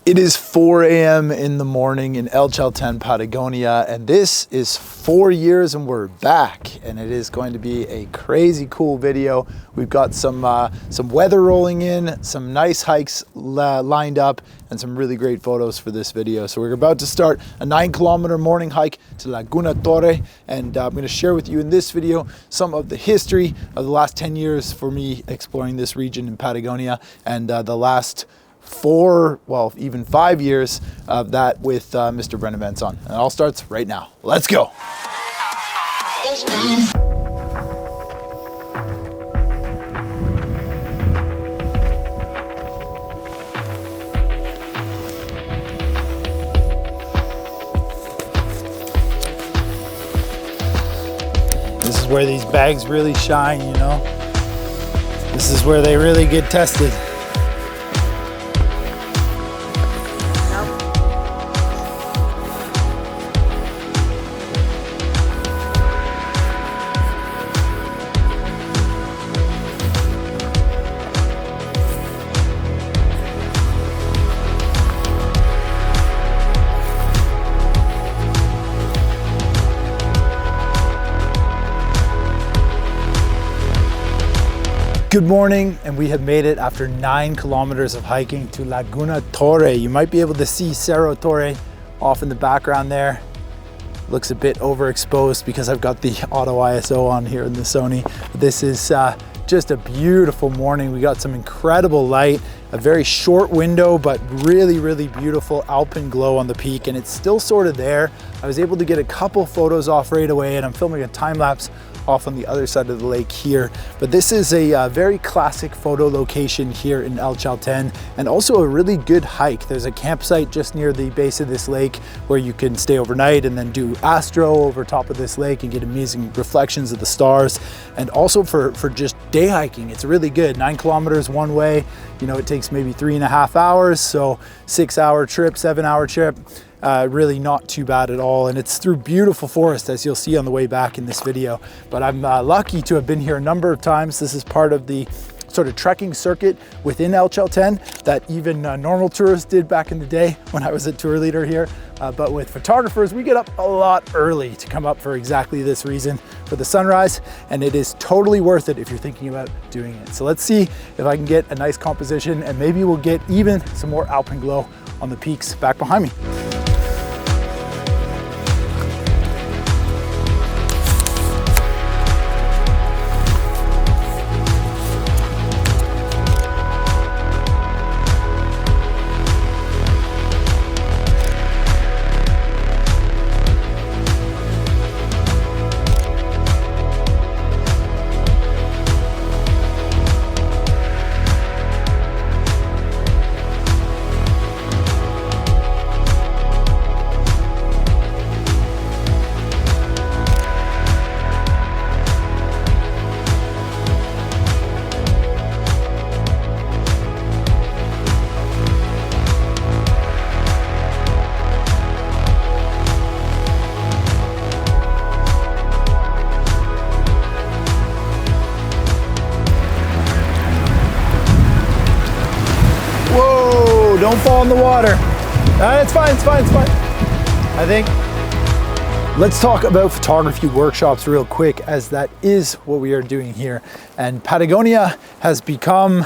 It is 4 a.m. in the morning in El Chalten, Patagonia, and this is 4 years and we're back, and it is going to be a crazy cool video. We've got some weather rolling in, some nice hikes lined up, and some really great photos for this video. So we're about to start a 9-kilometer morning hike to Laguna Torres, and I'm going to share with you in this video some of the history of the last 10 years for me exploring this region in Patagonia, and the last 4, well, even 5 years of that with Mr. Brendan Benson. And it all starts right now. Let's go. This is where these bags really shine, you know? This is where they really get tested. Good morning, and we have made it after 9 kilometers of hiking to Laguna Torres. You might be able to see Cerro Torres off in the background there. Looks a bit overexposed because I've got the auto ISO on here in the Sony. This is just a beautiful morning. We got some incredible light, a very short window, but really, really beautiful alpine glow on the peak, and it's still sort of there. I was able to get a couple photos off right away, and I'm filming a time lapse off on the other side of the lake here. But this is a very classic photo location here in El Chalten, and also a really good hike. There's a campsite just near the base of this lake where you can stay overnight and then do astro over top of this lake and get amazing reflections of the stars. And also for just day hiking, it's really good. 9 kilometers one way, you know, it takes maybe 3.5 hours, so 6-hour trip, 7-hour trip. Really not too bad at all, and it's through beautiful forest, as you'll see on the way back in this video. But I'm lucky to have been here a number of times. This is part of the sort of trekking circuit within El Chalten that even normal tourists did back in the day when I was a tour leader here. But with photographers, we get up a lot early to come up for exactly this reason, for the sunrise, and it is totally worth it if you're thinking about doing it. So let's see if I can get a nice composition, and maybe we'll get even some more alpine glow on the peaks back behind me. Don't fall in the water. It's fine, it's fine, it's fine. I think let's talk about photography workshops real quick, as that is what we are doing here. And Patagonia has become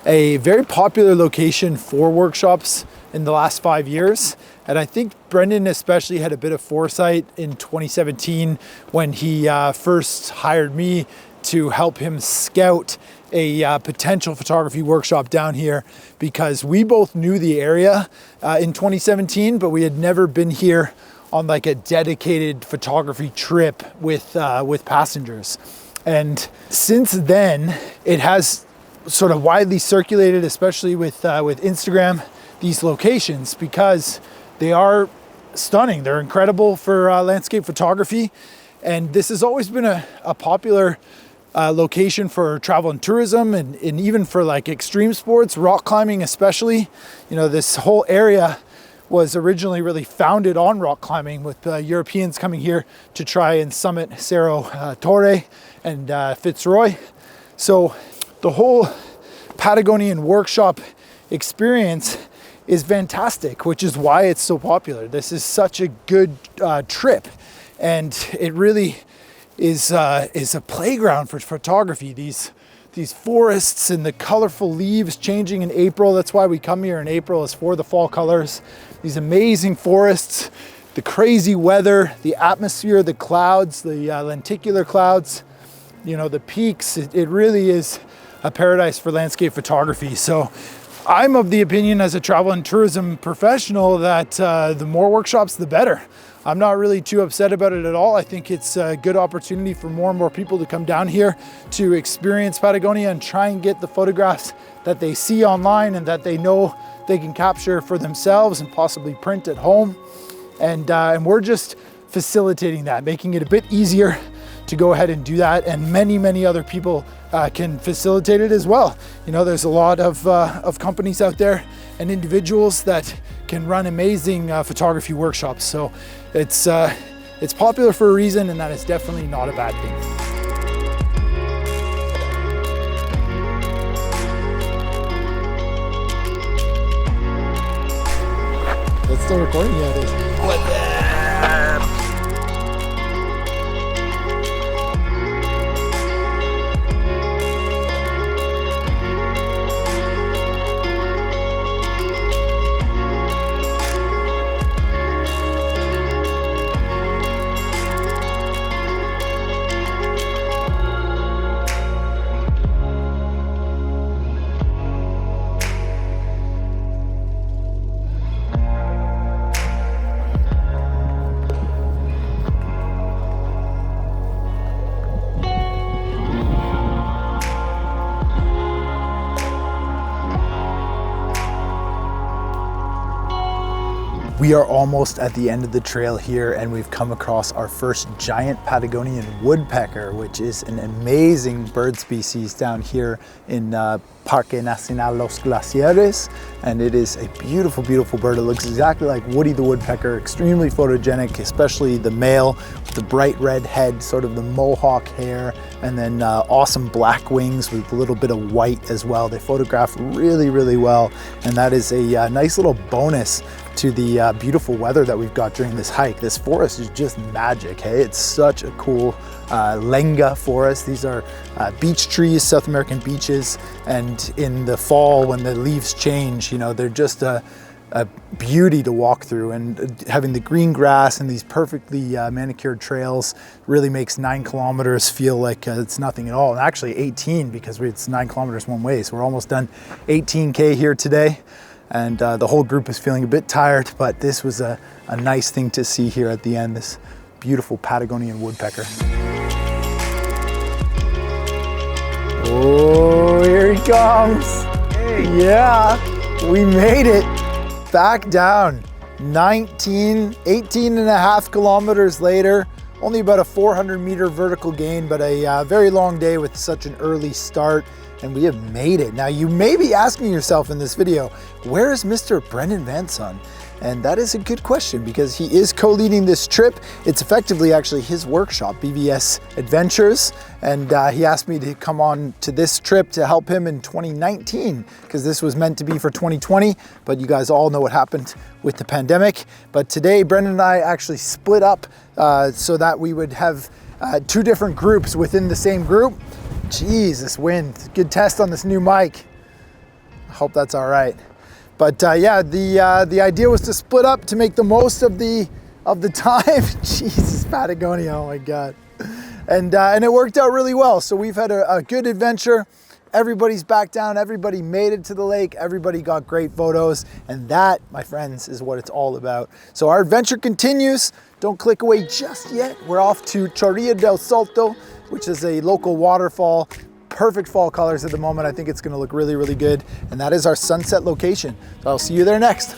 a very popular location for workshops in the last 5 years. And I think Brendan especially had a bit of foresight in 2017 when he first hired me to help him scout a potential photography workshop down here, because we both knew the area in 2017, but we had never been here on like a dedicated photography trip with passengers. And since then, it has sort of widely circulated, especially with Instagram, these locations, because they are stunning. They're incredible for landscape photography. And this has always been a popular location for travel and tourism, and even for like extreme sports, rock climbing especially. You know, this whole area was originally really founded on rock climbing, with Europeans coming here to try and summit Cerro Torres and Fitzroy. So the whole Patagonian workshop experience is fantastic, which is why it's so popular. This is such a good trip, and it really is a playground for photography. These forests and the colorful leaves changing in April. That's why we come here in April, is for the fall colors. These amazing forests, the crazy weather, the atmosphere, the clouds, the lenticular clouds, you know, the peaks. It really is a paradise for landscape photography. So I'm of the opinion, as a travel and tourism professional, that the more workshops, the better. I'm not really too upset about it at all. I think it's a good opportunity for more and more people to come down here to experience Patagonia and try and get the photographs that they see online and that they know they can capture for themselves and possibly print at home. And we're just facilitating that, making it a bit easier to go ahead and do that. And many, many other people can facilitate it as well. You know, there's a lot of companies out there and individuals that can run amazing photography workshops. So it's popular for a reason, and that is definitely not a bad thing. That's still recording? Yeah, it is. We are almost at the end of the trail here, and we've come across our first giant Patagonian woodpecker, which is an amazing bird species down here in Parque Nacional Los Glaciares. And it is a beautiful, beautiful bird. It looks exactly like Woody the woodpecker, extremely photogenic, especially the male with the bright red head, sort of the mohawk hair, and then awesome black wings with a little bit of white as well. They photograph really, really well. And that is a nice little bonus to the beautiful weather that we've got during this hike. This forest is just magic, hey? It's such a cool lenga forest. These are beech trees, South American beeches, and in the fall when the leaves change, you know, they're just a beauty to walk through. And having the green grass and these perfectly manicured trails really makes 9 kilometers feel like it's nothing at all. And actually 18, because it's 9 kilometers one way. So we're almost done 18K here today. And the whole group is feeling a bit tired, but this was a nice thing to see here at the end, this beautiful Patagonian woodpecker. Oh, here he comes. Hey. Yeah, we made it back down. 18 and a half kilometers later, only about a 400-meter vertical gain, but a very long day with such an early start. And we have made it. Now, you may be asking yourself in this video, where is Mr. Brendan Van Son? And that is a good question, because he is co-leading this trip. It's effectively actually his workshop, BVS Adventures. And he asked me to come on to this trip to help him in 2019, because this was meant to be for 2020, but you guys all know what happened with the pandemic. But today, Brendan and I actually split up so that we would have 2 different groups within the same group. Jeez, this wind. Good test on this new mic. I hope that's all right. But yeah, the idea was to split up to make the most of the time. Jesus, Patagonia, oh my God. And it worked out really well. So we've had a good adventure. Everybody's back down. Everybody made it to the lake. Everybody got great photos. And that, my friends, is what it's all about. So our adventure continues. Don't click away just yet. We're off to Chorrillo del Salto, which is a local waterfall. Perfect fall colors at the moment. I think it's gonna look really, really good. And that is our sunset location. So I'll see you there next.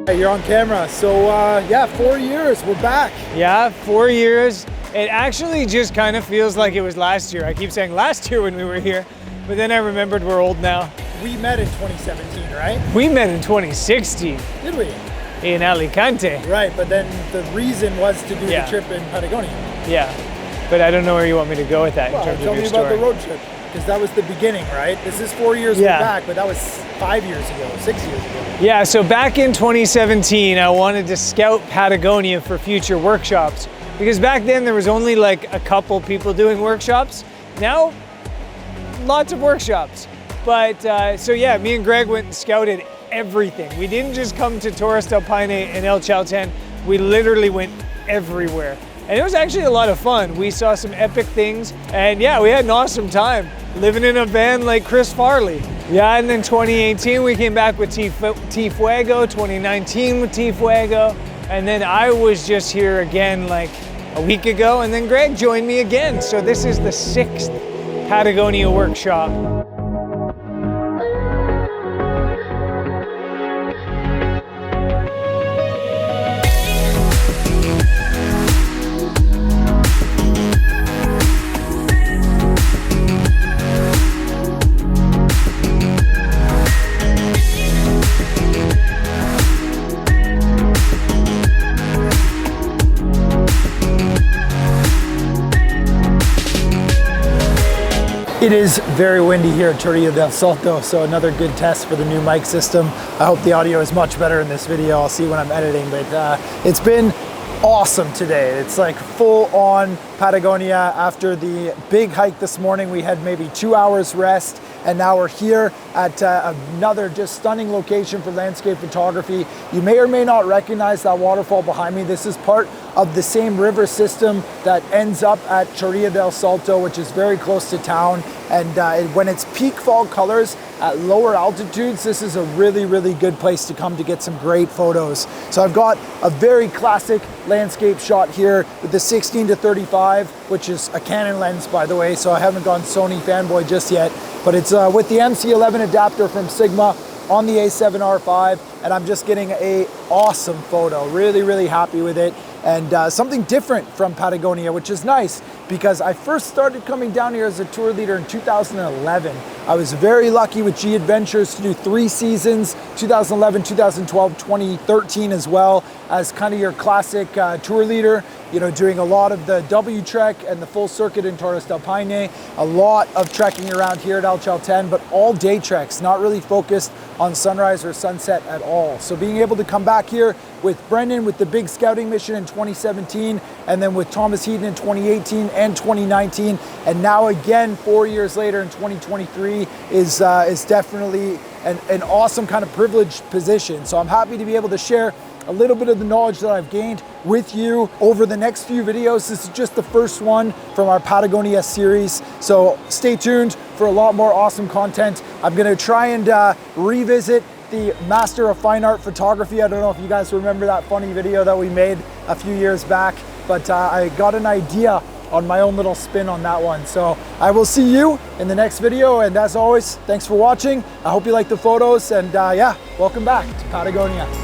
Hey, you're on camera. So yeah, 4 years, we're back. Yeah, 4 years. It actually just kind of feels like it was last year. I keep saying last year when we were here, but then I remembered we're old now. We met in 2017, right? We met in 2016. Did we? in Alicante. Right, but then the reason was to do Yeah. the trip in Patagonia. Yeah, but I don't know where you want me to go with that in Well, terms tell of your me story. about the road trip, because that was the beginning, right? This is 4 years Yeah. back, but that was 5 years ago, 6 years ago. Yeah, so back in 2017, I wanted to scout Patagonia for future workshops, because back then there was only like a couple people doing workshops. Now, lots of workshops. But so yeah, me and Greg went and scouted everything. We didn't just come to Torres del Paine and El Chalten, we literally went everywhere. And it was actually a lot of fun. We saw some epic things, and yeah, we had an awesome time living in a van like Chris Farley. Yeah, and then 2018 we came back with T-Fuego, 2019 with T-Fuego, and then I was just here again like a week ago, and then Greg joined me again. So this is the 6th Patagonia workshop. It is very windy here at Torres del Salto, so another good test for the new mic system. I hope the audio is much better in this video. I'll see when I'm editing, but it's been awesome today. It's like full on Patagonia. After the big hike this morning, we had maybe 2 hours rest, and now we're here at another just stunning location for landscape photography. You may or may not recognize that waterfall behind me. This is part of the same river system that ends up at Torres del Salto, which is very close to town. And when it's peak fall colors at lower altitudes, this is a really, really good place to come to get some great photos. So I've got a very classic landscape shot here with the 16-35, which is a Canon lens, by the way, so I haven't gone Sony fanboy just yet, but it's with the MC11 adapter from Sigma on the A7R5, and I'm just getting a awesome photo. Really, really happy with it. And something different from Patagonia, which is nice, because I first started coming down here as a tour leader in 2011. I was very lucky with G Adventures to do 3 seasons, 2011, 2012, 2013 as well, as kind of your classic tour leader, you know, doing a lot of the W Trek and the full circuit in Torres del Paine, a lot of trekking around here at El Chalten, but all day treks, not really focused on sunrise or sunset at all. So being able to come back here with Brendan with the big scouting mission in 2017, and then with Thomas Heaton in 2018 and 2019, and now again 4 years later in 2023 is definitely an awesome kind of privileged position. So I'm happy to be able to share a little bit of the knowledge that I've gained with you over the next few videos. This is just the first one from our Patagonia series, so stay tuned for a lot more awesome content. I'm gonna try and revisit the Master of Fine Art Photography. I don't know if you guys remember that funny video that we made a few years back, but I got an idea on my own little spin on that one. So I will see you in the next video, and as always, thanks for watching. I hope you like the photos, and yeah, welcome back to Patagonia.